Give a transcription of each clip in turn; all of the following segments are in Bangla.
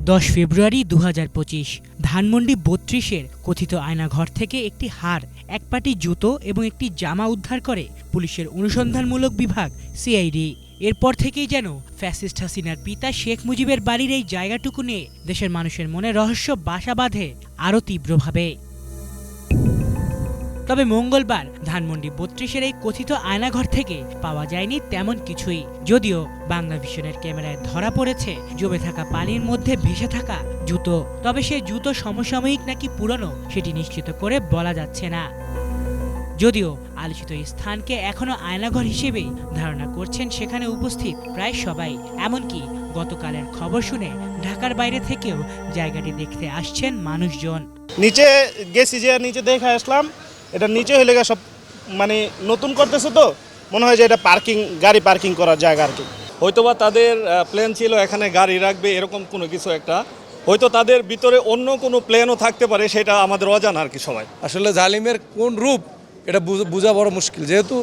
10 ফেব্রুয়ারি 2025 ধানমন্ডি 32-এর কথিত আয়নাঘর থেকে একটি হার, এক পাটি জুতো এবং একটি জামা উদ্ধার করে পুলিশের অনুসন্ধানমূলক বিভাগ সিআইডি। এরপর থেকেই যেন ফ্যাসিস্ট হাসিনার পিতা শেখ মুজিবের বাড়ির এই জায়গাটুকু নিয়ে দেশের মানুষের মনে রহস্য বাসা বাঁধে আরও তীব্রভাবে। তবে মঙ্গলবার ধানমন্ডি 32-এর এই কথিত আয়নাঘর থেকে পাওয়া যায়নি তেমন কিছুই, যদিও বাংলাভিশনের ক্যামেরায় ধরা পড়েছে জমে থাকা পানির মধ্যে ভেসে থাকা জুতো। তবে সেই জুতো সমসাময়িক নাকি পুরনো সেটি নিশ্চিত করে বলা যাচ্ছে না। যদিও আলোচিত স্থানকে এখনো আয়নাঘর হিসেবেই ধারণা করছেন সেখানে উপস্থিত প্রায় সবাই। এমনকি গতকালের খবর শুনে ঢাকার বাইরে থেকেও জায়গাটি দেখতে আসছেন মানুষজন। নিচে গেছি, যে নিচে দেখে আসলাম, এটা নিচে হইলে সব মানে নতুন করতেছে, তো মনে হয় যে এটা পার্কিং, গাড়ি পার্কিং করার জায়গা আর কি। হয়তোবা তাদের প্ল্যান ছিল এখানে গাড়ি রাখবে, এরকম কোনো কিছু একটা, হয়তো তাদের ভিতরে অন্য কোনো প্ল্যানও থাকতে পারে, সেটা আমাদের অজানা আর কি। সবাই আসলে জালিমের কোন রূপ এটা বোঝা বড় মুশকিল, যেহেতু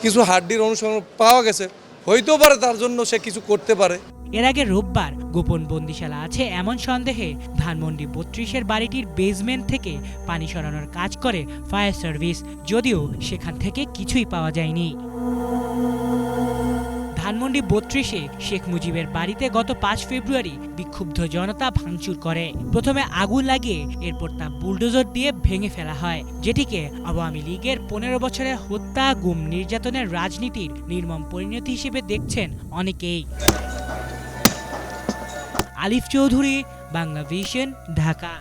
কিছু হাড্ডির অনুসরণ পাওয়া গেছে, হইতেও পারে তার জন্য সে কিছু করতে পারে। এর আগে রোববার গোপন বন্দিশালা আছে এমন সন্দেহে ধানমন্ডি 32-এর বাড়িটির বেসমেন্ট থেকে পানি সরানোর কাজ করে ফায়ার সার্ভিস, যদিও সেখান থেকে কিছুই পাওয়া যায়নি। ধানমন্ডি 32-এ শেখ মুজিবের বাড়িতে গত 5 ফেব্রুয়ারি বিক্ষুব্ধ জনতা ভাঙচুর করে। প্রথমে আগুন লাগিয়ে এরপর তা বুলডোজার দিয়ে ভেঙে ফেলা হয়, যেটিকে আওয়ামী লীগের 15 বছরের হত্যা, গুম, নির্যাতনের রাজনীতির নির্মম পরিণতি হিসেবে দেখছেন অনেকেই। আলিফ চৌধুরী, বাংলাভিশন, ঢাকা।